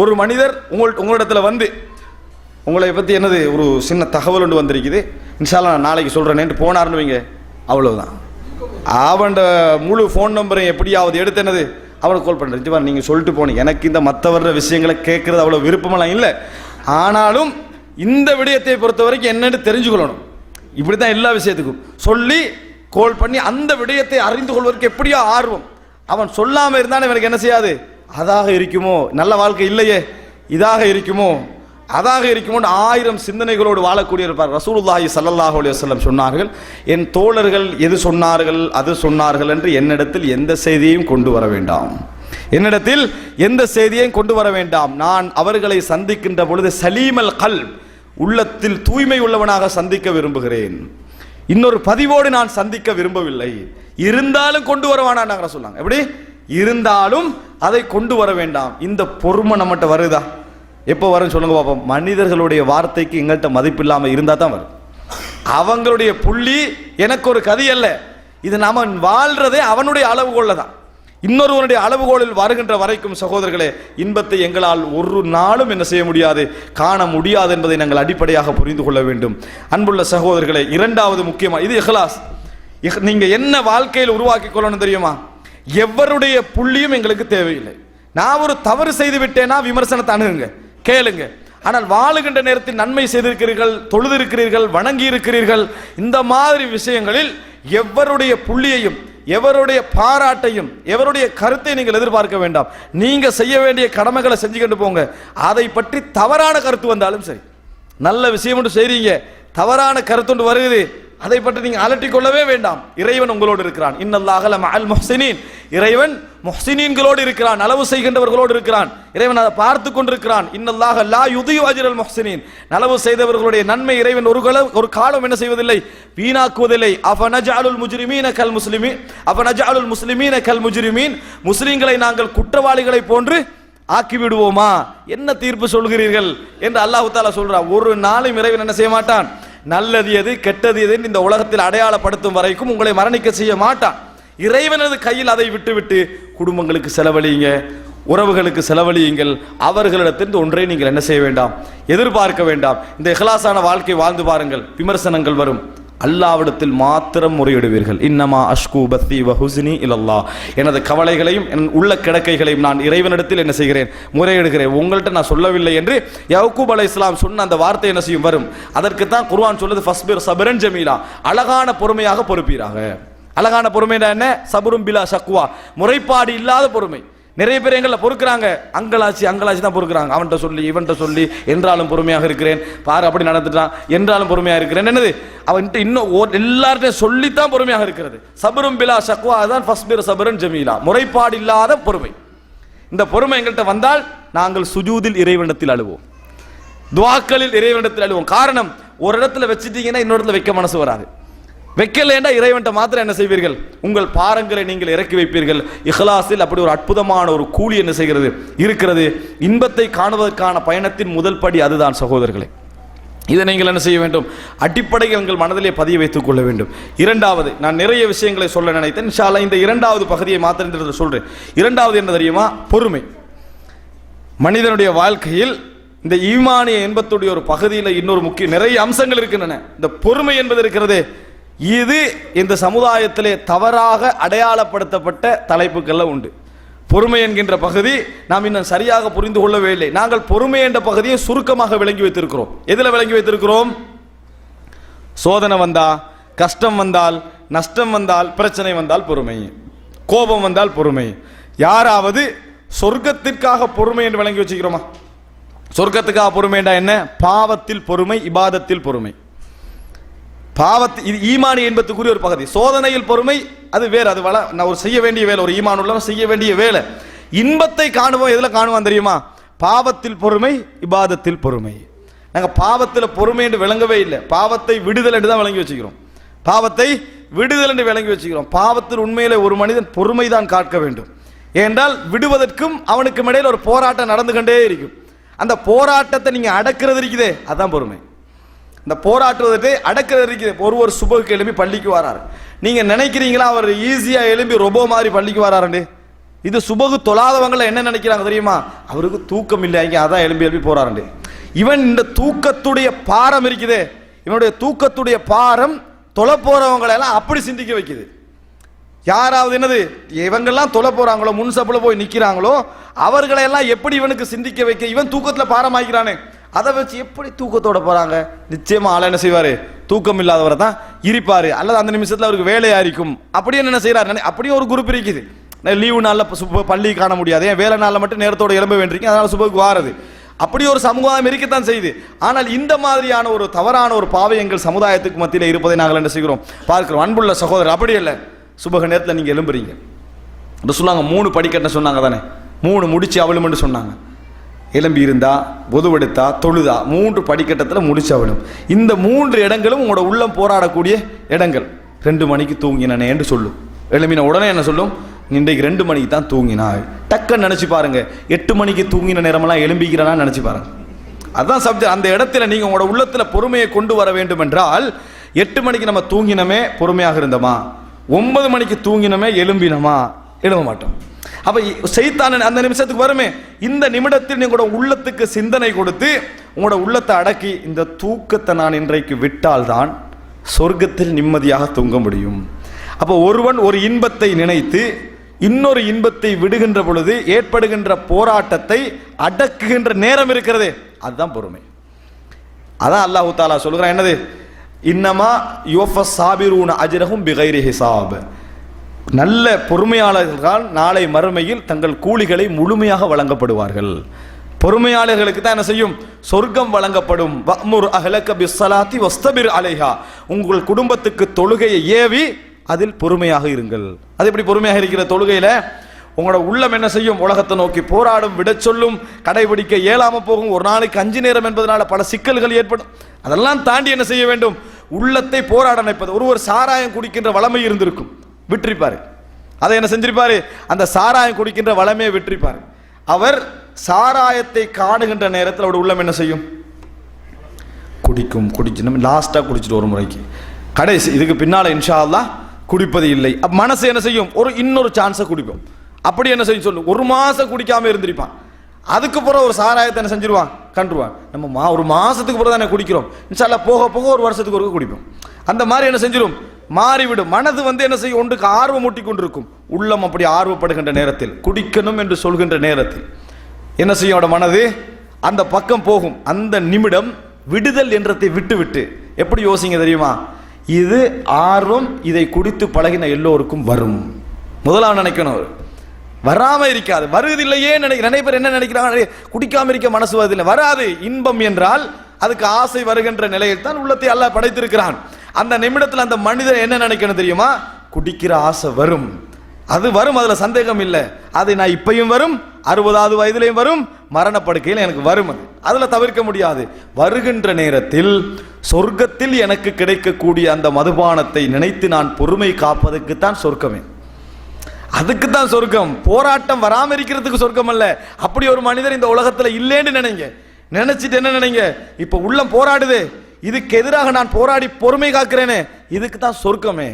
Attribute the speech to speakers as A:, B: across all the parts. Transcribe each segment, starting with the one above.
A: ஒரு மனிதர் உங்களிடத்தில் வந்து உங்களை பற்றி என்னது ஒரு சின்ன தகவல் ஒன்று வந்திருக்குது, இன்ஷால்லா நான் நாளைக்கு சொல்கிறேன்ட்டு போனார்னு வைங்க, அவ்வளவுதான். அவன் முழு ஃபோன் நம்பரை எப்படியாவது எடுத்து என்னது அவனுக்கு கால் பண்ணுறேன். நீங்கள் சொல்லிட்டு போனீங்க, எனக்கு இந்த மற்றவர விஷயங்களை கேட்குறது அவ்வளோ விருப்பமெல்லாம் இல்லை, ஆனாலும் இந்த விடயத்தை பொறுத்த வரைக்கும் என்னன்னு தெரிஞ்சுக்கொள்ளணும். இப்படி தான் எல்லா விஷயத்துக்கும் சொல்லி கோல் பண்ணி அந்த விடயத்தை அறிந்து கொள்வதற்கு எப்படியோ ஆர்வம். அவன் சொல்லாமல் இருந்தாலும் இவனுக்கு என்ன செய்யாது, அதாக இருக்குமோ, நல்ல வாழ்க்கை இல்லையே, இதாக இருக்குமோ அதாக இருக்குமோ 1000 சிந்தனைகளோடு வாழக்கூடிய இருப்பார். ரசூலுல்லாஹி ஸல்லல்லாஹு அலைஹி வஸல்லம் சொன்னார்கள், என் தோழர்கள் எது சொன்னார்கள் அது சொன்னார்கள் என்று என்னிடத்தில் எந்த செய்தியையும் கொண்டு வர வேண்டாம், என்னிடத்தில் எந்த செய்தியையும் கொண்டு வர வேண்டாம். நான் அவர்களை சந்திக்கின்ற பொழுது சலீமல் கல்ப், உள்ளத்தில் தூய்மை உள்ளவனாக சந்திக்க விரும்புகிறேன், இன்னொரு பதிவோடு நான் சந்திக்க விரும்பவில்லை. இருந்தாலும் கொண்டு வரவானாங்க சொன்னாங்க. எப்படி இருந்தாலும் அதை கொண்டு வர வேண்டாம். இந்த பொறுமை நம்மகிட்ட வருதா? எப்போ வரும்னு சொல்லுங்க பாப்போம். மனிதர்களுடைய வார்த்தைக்கு எங்கள்கிட்ட மதிப்பு இல்லாமல் இருந்தால் தான் வரும். அவங்களுடைய புள்ளி எனக்கு ஒரு கதி அல்ல, இது நாம வாழ்றதே அவனுடைய அளவுகோல்ல தான். இன்னொருவனுடைய அளவுகோலில் வருகின்ற வரைக்கும் சகோதரர்களே, இன்பத்தை எங்களால் ஒரு நாளும் என்ன செய்ய முடியாது, காண முடியாது என்பதை நாங்கள் அடிப்படையாக புரிந்து கொள்ள வேண்டும். அன்புள்ள சகோதரர்களே, இரண்டாவது முக்கியமாக இது இஹ்லாஸ். நீங்க என்ன வாழ்க்கையில் உருவாக்கி கொள்ளணும் தெரியுமா? எவருடைய புள்ளியும் எங்களுக்கு தேவையில்லை. நான் ஒரு தவறு செய்து விட்டேனா விமர்சனத்தை அணுகுங்க, கேளுங்க. ஆனால் வாழுகின்ற நேரத்தில் நன்மை செய்திருக்கிறீர்கள், தொழுதிருக்கிறீர்கள், வணங்கி இருக்கிறீர்கள், இந்த மாதிரி விஷயங்களில் எவருடைய புள்ளியையும் எவருடைய பாராட்டையும் எவருடைய கருத்தை நீங்கள் எதிர்பார்க்க வேண்டாம். நீங்க செய்ய வேண்டிய கடமைகளை செஞ்சுக்கிட்டு போங்க. அதை பற்றி தவறான கருத்து வந்தாலும் சரி, நல்ல விஷயம் ஒன்று செய்றீங்க, தவறான கருத்து ஒன்று வருகிறது, அதை பற்றி நீங்க அலட்டிக் கொள்ளவே வேண்டாம். இறைவன் உங்களோடு இருக்கிறான். இன்னல்லாஹ லமஅல் முஹ்ஸினீன், இறைவன் முஹ்ஸினீன்களோடு இருக்கிறான், நலவு செய்கின்றவர்களோடு இருக்கிறான். இறைவன் அதை பார்த்து கொண்டிருக்கிறான். இன்னல்லாஹ லா யுதியு அஜ்ரல் முஹ்ஸினீன், நலவு செய்தவர்களுடைய நன்மை இறைவன் ஒரு காலம் என்ன செய்வதில்லை, வீணாக்குவதில்லை. அஃபனஜஅலுல் முஜ்ரிமீன கல் முஸ்லிமீன், அஃபனஜஅலுல் முஸ்லிமீன கல் முஜ்ரிமீன், முஸ்லிம்களை நாங்கள் குற்றவாளிகளை போன்று ஆக்கி விடுவோமா? என்ன தீர்ப்பு சொல்கிறீர்கள் என்று அல்லாஹ் தஆலா சொல்றான். ஒரு நாளும் இறைவன் என்ன செய்ய மாட்டான், நல்லது எது கெட்டது எது இந்த உலகத்தில் அடையாளப்படுத்தும் வரைக்கும் உங்களை மரணிக்க செய்ய மாட்டான். இறைவனது கையில் அதை விட்டுவிட்டு குடும்பங்களுக்கு செலவழியுங்க, உறவுகளுக்கு செலவழியுங்கள். அவர்களிடத்திலிருந்து ஒன்றை நீங்கள் என்ன செய்ய வேண்டாம், எதிர்பார்க்க வேண்டாம். இந்த இஹ்லாஸான வாழ்க்கை வாழ்ந்து பாருங்கள். விமர்சனங்கள் வரும், அல்லாஹ்விடத்தில் மாத்திரம் முறையிடுவீர்கள். இன்னமா அஷ்கு பத்தி வஹுஸ்னி இலல்லாஹ், எனது கவலைகளையும் என் உள்ள கிடக்கைகளையும் நான் இறைவனிடத்தில் என்ன செய்கிறேன், முறையிடுகிறேன். உங்கள்கிட்ட நான் சொல்லவில்லை என்று யக்கூப் அலைஹிஸ்ஸலாம் சொன்ன அந்த வார்த்தை என்ன செய்யும், வரும். அதற்கு தான் குர்ஆன் சொல்லுது, ஃபஸ்பிர் சபரன் ஜமீலா, அழகான பொறுமையாக பொறுப்பீராக. அழகான பொறுமைனா என்ன? சபரும் பிலா ஷக்வா, முறைப்பாடு இல்லாத பொறுமை. நிறைய பேர் எங்களை பொறுக்கிறாங்க, அங்கலாச்சி தான் பொறுக்கிறாங்க. அவன்கிட்ட சொல்லி இவன்கிட்ட சொல்லி என்றாலும் பொறுமையாக இருக்கிறேன், பாரு அப்படி நடந்துட்டான் என்றாலும் பொறுமையாக இருக்கிறேன். என்னது அவன்கிட்ட இன்னும் எல்லார்ட்டையும் சொல்லித்தான் பொறுமையாக இருக்கிறது. சபரும் பிலா ஷக்வா, அதான் ஃபஸ்பிர் சபரன் ஜமீலா, முறைப்பாடு இல்லாத பொறுமை. இந்த பொறுமை எங்கள்கிட்ட வந்தால் நாங்கள் சுஜூதில் இறைவனிடத்தில் அழுவோம், துஆக்களில் இறைவனிடத்தில் அழுவோம். காரணம், ஒரு இடத்துல வச்சுட்டீங்கன்னா இன்னொரு இடத்துல வைக்க மனசு வராது. வைக்கலேண்டா இறைவன்ட்ட மாத்திரம் என்ன செய்வீர்கள், உங்கள் பாரங்களை நீங்கள் இறக்கி வைப்பீர்கள். இஹ்லாஸில் அப்படி ஒரு அற்புதமான ஒரு கூலி என்ன செய்கிறது இருக்கிறது. இன்பத்தை காணுவதற்கான பயணத்தின் முதல் படி அதுதான் சகோதரர்களே. இதை நீங்கள் என்ன செய்ய வேண்டும், அடிப்படையில் உங்கள் மனதிலே பதிய வைத்துக் கொள்ள வேண்டும். இரண்டாவது, நான் நிறைய விஷயங்களை சொல்ல நினைத்தேன், இன்ஷா அல்லாஹ் இந்த இரண்டாவது பகுதியை மாத்திரம் சொல்றேன். இரண்டாவது என்ன தெரியுமா, பொறுமை. மனிதனுடைய வாழ்க்கையில் இந்த ஈமானிய இன்பத்துடைய ஒரு பகுதியில் இன்னொரு முக்கிய நிறைய அம்சங்கள் இருக்கின்றன. இந்த பொறுமை என்பது இருக்கிறது, இது இந்த சமுதாயத்திலே தவறாக அடையாளப்படுத்தப்பட்ட தலைப்புகள்ல உண்டு. பொறுமை என்கின்ற பகுதி நாம் இன்னும் சரியாக புரிந்து கொள்ளவே இல்லை. நாங்கள் பொறுமை என்ற பகுதியை சுருக்கமாக விளங்கி வைத்திருக்கிறோம். எதில் விளங்கி வைத்திருக்கிறோம்? சோதனை வந்தா, கஷ்டம் வந்தால், நஷ்டம் வந்தால், பிரச்சனை வந்தால் பொறுமை, கோபம் வந்தால் பொறுமை. யாராவது சொர்க்கத்திற்காக பொறுமை என்று விளங்கி வச்சுக்கிறோமா? சொர்க்கத்துக்காக பொறுமைண்டா என்ன? பாவத்தில் பொறுமை, இபாதத்தில் பொறுமை. பாவத்தில் இது ஈமானி என்பதுக்குரிய ஒரு பகுதி. சோதனையில் பொறுமை அது வேறு, அது நான் ஒரு செய்ய வேண்டிய வேலை, ஒரு ஈமான் உள்ளவன் செய்ய வேண்டிய வேலை. இன்பத்தை காணுவோம், எதில் காணுவான் தெரியுமா? பாவத்தில் பொறுமை, இபாதத்தில் பொறுமை. நாங்கள் பாவத்தில் பொறுமை என்று விளங்கவே இல்லை, பாவத்தை விடுதல் என்று தான் விளங்கி வச்சுக்கிறோம். பாவத்தை விடுதல் என்று விளங்கி வச்சுக்கிறோம். பாவத்தில் உண்மையிலே ஒரு மனிதன் பொறுமை தான் காக்க வேண்டும். ஏனென்றால் விடுவதற்கும் அவனுக்கும் இடையில் ஒரு போராட்டம் நடந்து கொண்டே இருக்கும். அந்த போராட்டத்தை நீங்க அடக்கிறது இருக்குதே, அதான் பொறுமை. இந்த போராட்டுவதற்கு அடக்கிறது இருக்குது. ஒருவர் சுபகுக்கு எழுப்பி பள்ளிக்கு வராரு, நீங்க நினைக்கிறீங்களா அவர் ஈஸியா எழுப்பி ரொபோ மாதிரி பள்ளிக்கு வராருண்டு? இது சுபகு தொழாதவங்களை என்ன நினைக்கிறாங்க தெரியுமா? அவருக்கு தூக்கம் இல்லை, அதான் எழும்பி எழுப்பி போறாரு. இவன் இந்த தூக்கத்துடைய பாரம் இருக்குதே, இவனுடைய தூக்கத்துடைய பாரம் தொலை போறவங்களை எல்லாம் அப்படி சிந்திக்க வைக்குது. யாராவது என்னது இவங்கெல்லாம் தொலை போறாங்களோ, முன்சப்புல போய் நிக்கிறாங்களோ, அவர்களை எல்லாம் எப்படி இவனுக்கு சிந்திக்க வைக்க, இவன் தூக்கத்துல பாரமாக்கிறானே, அதை வச்சு எப்படி தூக்கத்தோட போறாங்க. நிச்சயமா ஆள என்ன செய்வாரு? தூக்கம் இல்லாதவரை தான் இருப்பாரு, அல்லது அந்த நிமிஷத்துல அவருக்கு வேலையா இருக்கும். அப்படியே என்ன செய்யறாரு? அப்படியே ஒரு குரூப் இருக்குது. லீவு நாளில் பள்ளி காண முடியாது, ஏன் வேலை நாளில் மட்டும் நேரத்தோட எழும்ப வேண்டியிருக்கீங்க, அதனால சுபுக்கு வாரது. அப்படி ஒரு சமூகம் இருக்கத்தான் செய்யுது. ஆனால் இந்த மாதிரியான ஒரு தவறான ஒரு பாவங்கள் சமுதாயத்துக்கு மத்தியில் இருப்பதை நாங்கள் என்ன செய்கிறோம்? பார்க்கிறோம். அன்புள்ள சகோதரர், அப்படி இல்லை. சுபக நேரத்தில் நீங்கள் எழும்புறீங்க சொன்னாங்க, 3 படிக்கட்டை சொன்னாங்க தானே, 3 முடிச்சு அவளும் சொன்னாங்க. எலும்பி இருந்தா, பொதுவெடுத்தா, தொழுதா, 3 படிக்கட்டத்தில் முடிச்சு அவளும். இந்த 3 இடங்களும் உங்களோட உள்ளம் போராடக்கூடிய இடங்கள். 2 மணிக்கு தூங்கினே என்று சொல்லும். எழும்பின உடனே என்ன சொல்லும்? இன்றைக்கு 2 மணிக்கு தான் தூங்கினாய். டக்குன்னு நினைச்சு பாருங்க, 8 மணிக்கு தூங்கின நேரமெல்லாம் எழும்பிக்கிறானா நினைச்சு பாருங்க. அதுதான் சப்ஜெக்ட். அந்த இடத்துல நீங்க உங்களோட உள்ளத்துல பொறுமையை கொண்டு வர வேண்டும் என்றால், 8 மணிக்கு நம்ம தூங்கினமே பொறுமையாக இருந்தோமா, 9 மணிக்கு தூங்கினமே எழும்பினமா, எழும்ப மாட்டோம். அப்ப சைத்தான் அந்த நிமிஷத்துக்கு வருமே, இந்த நிமிடத்தில் நீங்களோட உள்ளத்துக்கு சிந்தனை கொடுத்து உங்களோட உள்ளத்தை அடக்கி, இந்த தூக்கத்தை நான் இன்றைக்கு விட்டால்தான் சொர்க்கத்தில் நிம்மதியாக தூங்க முடியும். அப்போ ஒருவன் ஒரு இன்பத்தை நினைத்து இன்னொரு இன்பத்தை விடுகின்ற பொழுது ஏற்படுகின்ற போராட்டத்தை அடக்குகின்ற நேரம் இருக்கிறதே, அதுதான் பொறுமை. அதான் அல்லாஹ் தஆலா சொல்கிறான், என்னது? இன்னமா யுவஃபஸ் சாபிரூன அஜ்ரஹும் பிகைரி ஹிசாப். நல்ல பொறுமையாளர்கள் நாளை மறுமையில் தங்கள் கூலிகளை முழுமையாக வழங்கப்படுவார்கள். பொறுமையாளர்களுக்கு தான் என்ன செய்யும்? சொர்க்கம் வழங்கப்படும். வஅ்முர் அஹ்லக பிஸ்ஸலாத்தி வஸ்தபிர் அலைஹா. உங்கள் குடும்பத்துக்கு தொழுகையை ஏவி அதில் பொறுமையாக இருங்கள். அது எப்படி பொறுமையாக இருக்கிற? தொழுகையில உங்களோட உள்ளம் என்ன செய்யும்? உலகத்தை நோக்கி போராடும், விட சொல்லும், கடைபிடிக்க இயலாம போகும். ஒரு நாளைக்கு 5 நேரம் என்பதனால பல சிக்கல்கள் ஏற்படும். அதெல்லாம் தாண்டி என்ன செய்ய வேண்டும்? உள்ளத்தை போராட நினைப்பது. ஒருவர் சாராயம் குடிக்கின்ற வளமை இருந்திருக்கும், விற்றிருப்பாரு. அதை என்ன செஞ்சிருப்பாரு? அந்த சாராயம் குடிக்கின்ற வளமையை விற்றிருப்பாரு. அவர் சாராயத்தை காணுகின்ற நேரத்தில் அவருடைய உள்ளம் என்ன செய்யும்? குடிச்சு நம்ம லாஸ்டா குடிச்சிட்டு ஒரு முறைக்கு கடைசி, இதுக்கு பின்னால இன்ஷா அல்லாஹ் குடிப்பது இல்லை. மனசு என்ன செய்யும்? இன்னொரு சான்ஸை குடிப்போம். அப்படி என்ன செய்யும் சொல்லு? 1 மாசம் குடிக்காம இருந்திருப்பான். அதுக்கு பிறகு ஒரு சாராயத்தை என்ன செஞ்சிருவான்? கண்டுருவான். நம்ம ஒரு மாசத்துக்கு பிறகு தானே குடிக்கிறோம், இன்ஷா அல்லாஹ் போக போக 1 வருஷத்துக்கு ஒரு குடிப்போம். அந்த மாதிரி என்ன செஞ்சிடும்? மாறிவிடும். மனது என்ன செய்யும்? ஒன்றுக்கு ஆர்வம் ஊட்டி கொண்டிருக்கும். உள்ளம் அப்படி ஆர்வப்படுகின்ற நேரத்தில், குடிக்கணும் என்று சொல்கின்ற நேரத்தில் என்ன செய்யும்? அவட மனது அந்த பக்கம் போகும். அந்த நிமிடம் விடுதல் என்றதை விட்டு விட்டு எப்படி யோசிங்க தெரியுமா? இது ஆர்வம், இதை குடித்து பழகின எல்லோருக்கும் வரும். முதலாவது நினைக்கணும், வராம இருக்காது. வருவதில்லையே நிறைய பேர் என்ன நினைக்கிறாங்க? குடிக்காம இருக்க மனசு வருதில்லை. வராது. இன்பம் என்றால் அதுக்கு ஆசை வருகின்ற நிலையில் தான் உள்ளத்தை அல்லாஹ் படைத்திருக்கிறான். அந்த நிமிடத்தில் அந்த மனிதன் என்ன நினைக்கணும் தெரியுமா? குடிக்கிற ஆசை வரும், அது வரும், அதுல சந்தேகம் இல்லை. அது நான் இப்பையும் வரும், 60வது வயதிலையும் வரும், மரணப்படுக்கையில் எனக்கு வரும். அதுல தவிர்க்க முடியாது. வருகின்ற நேரத்தில் சொர்க்கத்தில் எனக்கு கிடைக்கக்கூடிய அந்த மதுபானத்தை நினைத்து நான் பொறுமை காப்பதற்கு தான் சொர்க்கமே. அதுக்கு தான் சொர்க்கம். போராட்டம் வராம இருக்கிறதுக்கு சொர்க்கம் அல்ல. அப்படி ஒரு மனிதர் இந்த உலகத்துல இல்லேன்னு நினைச்சிட்டு என்ன நினைங்க? இப்ப உள்ளம் போராடுதே, இதுக்கு எதிராக நான் போராடி பொறுமை காக்கிறேனே, இதுக்கு தான் சொர்க்கமே.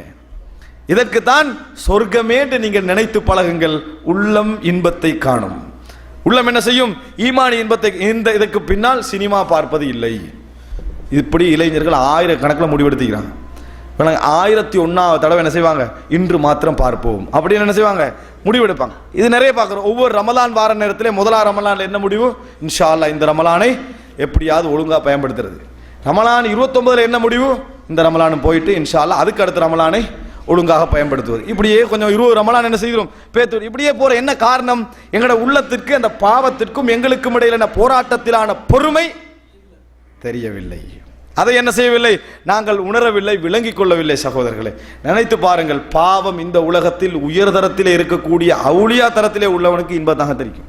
A: இதற்கு தான் சொர்க்கமே என்று நீங்கள் நினைத்து பழகுங்கள். உள்ளம் இன்பத்தை காணும். உள்ளம் என்ன செய்யும்? ஈமானி இன்பத்தை. இதற்கு பின்னால் சினிமா பார்ப்பது இல்லை. இப்படி இளைஞர்கள் 1000கணக்கில் முடிவெடுத்துக்கிறாங்க. 1001வது தடவை என்ன செய்வாங்க? இன்று மாத்திரம் பார்ப்போம் அப்படின்னு என்ன செய்வாங்க? முடிவெடுப்பாங்க. இது நிறைய பார்க்குறோம். ஒவ்வொரு ரமலான் வார நேரத்திலே முதலாம் ரமலான் என்ன முடிவு? இன்ஷா அல்லாஹ் இந்த ரமலானை எப்படியாவது ஒழுங்காக பயன்படுத்துறது. ரமலான் 29ல் என்ன முடிவு? இந்த ரமலான் போயிட்டு இன்ஷா அல்லாஹ் அதுக்கு அடுத்த ரமலானை ஒழுங்காக பயன்படுத்துவது. இப்படியே கொஞ்சம் 20 ரமலான் என்ன செய்கிறோம்? பேத்து இப்படியே போற. என்ன காரணம்? எங்களோட உள்ளத்திற்கு அந்த பாவத்திற்கும் எங்களுக்கும் இடையிலான போராட்டத்திலான பொறுமை தெரியவில்லை. அதை என்ன செய்யவில்லை? நாங்கள் உணரவில்லை, விளங்கிக் கொள்ளவில்லை. சகோதரர்களை நினைத்து பாருங்கள். பாவம் இந்த உலகத்தில் உயர்தரத்திலே இருக்கக்கூடிய அவுளியா தரத்திலே உள்ளவனுக்கு இன்பத்தாக தெரியும்.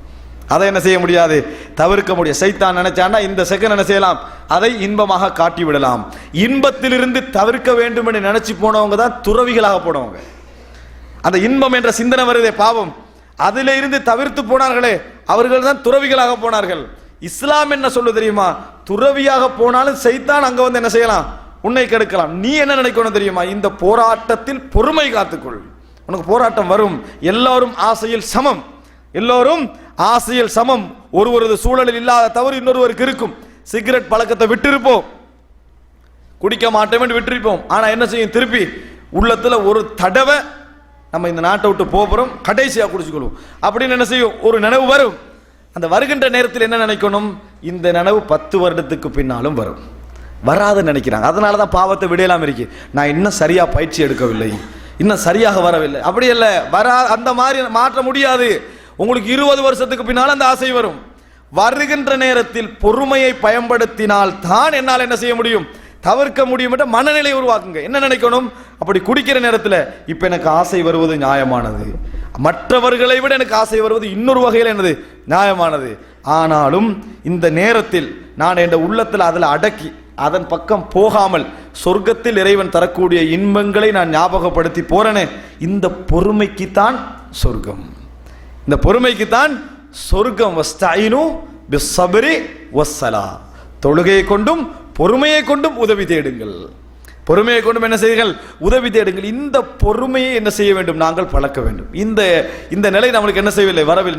A: அதை என்ன செய்ய முடியாது? தவிர்க்க முடியாது. சைத்தான் நினைச்சான்னா இந்த செகண்ட் என்ன செய்யலாம்? அதை இன்பமாக காட்டி விடலாம். இன்பத்திலிருந்து தவிர்க்க வேண்டும் என்று நினைச்சு போனவங்க தான் துறவிகளாக போனவங்க. அந்த இன்பம் என்ற சிந்தனை வருதே பாவம், அதிலே இருந்து தவிர்த்து போனார்களே, அவர்கள் தான் துறவிகளாக போனார்கள். இஸ்லாம் என்ன சொல்லு தெரியுமா? துறவியாக போனாலும் சைத்தான் அங்க வந்து என்ன செய்யலாம்? உன்னை கெடுக்கலாம். நீ என்ன நினைக்கணும் தெரியுமா? இந்த போராட்டத்தில் பொறுமை காத்துக்கொள். உனக்கு போராட்டம் வரும். எல்லோரும் ஆசையில் சமம், எல்லோரும் ஆசையில் சமம். ஒருவரது சூழலில் இல்லாத தவறு இன்னொருவருக்கு இருக்கும். சிகரெட் பழக்கத்தை விட்டிருப்போம், குடிக்க மாட்டோம் விட்டிருப்போம். ஆனா என்ன செய்யும், திருப்பி உள்ளத்துல ஒரு தடவை நம்ம இந்த நாட்டை விட்டு போகிறோம், கடைசியா குடிச்சுக்கொள்வோம் அப்படின்னு என்ன செய்யும், ஒரு நினைவு வரும். அந்த வருகின்ற நேரத்தில் என்ன நினைக்கணும், இந்த நினைவு 10 வருடத்துக்கு பின்னாலும் வரும். வராதுன்னு நினைக்கிறாங்க. அதனால தான் பாவத்தை விடையலாம் இருக்கு. நான் இன்னும் சரியா பயிற்சி எடுக்கவில்லை, இன்னும் சரியாக வரவில்லை. அப்படி இல்ல, அந்த மாதிரி மாற்ற முடியாது. உங்களுக்கு 20 வருஷத்துக்கு பின்னால் அந்த ஆசை வரும். வருகின்ற நேரத்தில் பொறுமையை பயன்படுத்தினால் தான் என்னால் என்ன செய்ய முடியும், தவிர்க்க முடியும் என்ற மனநிலை உருவாக்குங்க. என்ன நினைக்கணும், அப்படி குடிக்கிற நேரத்தில் இப்ப எனக்கு ஆசை வருவது நியாயமானது, மற்றவர்களை விட எனக்கு ஆசை வருவது இன்னொரு வகையில் என்னது நியாயமானது. ஆனாலும் இந்த நேரத்தில் நான் என் உள்ளத்தில் அதில் அடக்கி அதன் பக்கம் போகாமல் சொர்க்கத்தில் இறைவன் தரக்கூடிய இன்பங்களை நான் ஞாபகப்படுத்தி போறேனே, இந்த பொறுமைக்கு தான் சொர்க்கம், இந்த பொறுமைக்கு தான் சொர்க்கம். வஸ்தஈனு பிஸ்ஸப்ரி வஸ்ஸலா, தொழுகையை கொண்டும் பொறுமையை கொண்டும் உதவி தேடுங்கள். பொறுமையை கொண்டும் என்ன செய்யுங்கள், உதவி தேடுங்கள். இந்த பொறுமையை என்ன செய்ய வேண்டும், நாங்கள் பழக்க வேண்டும். இந்த நிலை நம்மளுக்கு என்ன செய்யவில்லை, வரவில்லை.